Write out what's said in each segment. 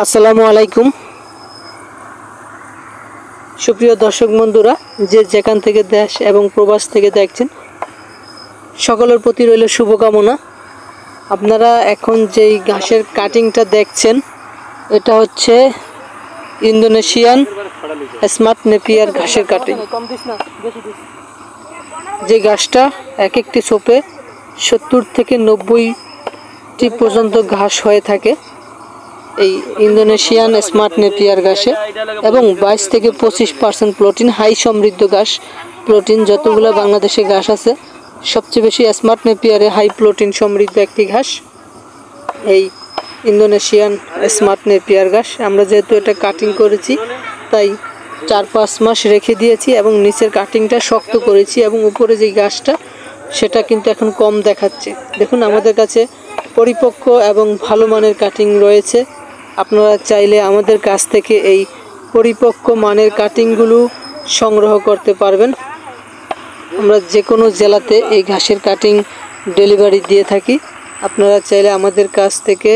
আসসালামু আলাইকুম সুপ্রিয় দর্শক বন্ধুরা, যে যেখান থেকে দেশ এবং প্রবাস থেকে দেখছেন সকলের প্রতি রইল শুভকামনা। আপনারা এখন যেই ঘাসের কাটিংটা দেখছেন এটা হচ্ছে ইন্দোনেশিয়ান স্মার্ট নেপিয়ার ঘাসের কাটিং। যে ঘাসটা এক একটি ছোপে 70 থেকে 90টি পর্যন্ত ঘাস হয়ে থাকে এই ইন্দোনেশিয়ান স্মার্ট নেপিয়ার ঘাসে, এবং 22 থেকে 25% প্রোটিন, হাই সমৃদ্ধ ঘাস। প্রোটিন যতগুলো বাংলাদেশে ঘাস আছে সবচেয়ে বেশি স্মার্ট নেপিয়ারে হাই প্রোটিন সমৃদ্ধ একটি ঘাস এই ইন্দোনেশিয়ান স্মার্ট নেপিয়ার ঘাস। আমরা যেহেতু এটা কাটিং করেছি তাই 4-5 মাস রেখে দিয়েছি এবং নিচের কাটিংটা শক্ত করেছি, এবং উপরে যে ঘাসটা সেটা কিন্তু এখন কম দেখাচ্ছে। দেখুন, আমাদের কাছে পরিপক্ক এবং ভালো মানের কাটিং রয়েছে। আপনারা চাইলে আমাদের কাছ থেকে এই পরিপক্ক মানের কাটিংগুলো সংগ্রহ করতে পারবেন। আমরা যে কোনো জেলাতে এই ঘাসের কাটিং ডেলিভারি দিয়ে থাকি। আপনারা চাইলে আমাদের কাছ থেকে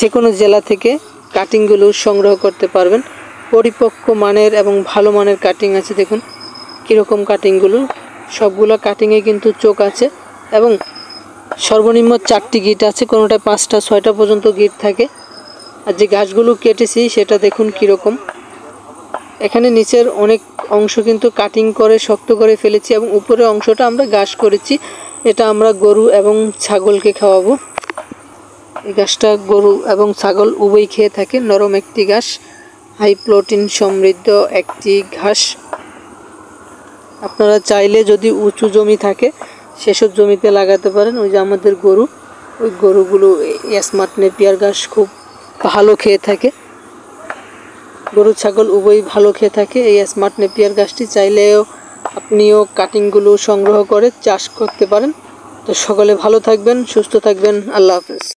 যে কোনো জেলা থেকে কাটিংগুলো সংগ্রহ করতে পারবেন। পরিপক্ক মানের এবং ভালো মানের কাটিং আছে। দেখুন কীরকম কাটিংগুলো, সবগুলো কাটিংয়ে কিন্তু চোখ আছে এবং সর্বনিম্ন 4টি গিট আছে, কোনোটায় 5টা 6টা পর্যন্ত গিট থাকে। আর যে ঘাসগুলো কেটেছি সেটা দেখুন কীরকম। এখানে নিচের অনেক অংশ কিন্তু কাটিং করে শক্ত করে ফেলেছি এবং উপরের অংশটা আমরা ঘাস করেছি। এটা আমরা গরু এবং ছাগলকে খাওয়াবো। এই ঘাসটা গরু এবং ছাগল উভয় খেয়ে থাকে। নরম একটি ঘাস, হাই প্রোটিন সমৃদ্ধ একটি ঘাস। আপনারা চাইলে যদি উঁচু জমি থাকে সেসব জমিতে লাগাতে পারেন। ওই যে আমাদের গরু, ওই গরুগুলো স্মার্ট নেপিয়ার ঘাস খুব ভালো খেয়ে থাকে। গরু ছাগল উভয় ভালো খেয়ে থাকে এই স্মার্ট নেপিয়ার ঘাসটি। চাইলেও আপনিও কাটিংগুলো সংগ্রহ করে চাষ করতে পারেন। তো সকলে ভালো থাকবেন, সুস্থ থাকবেন। আল্লাহ হাফেজ।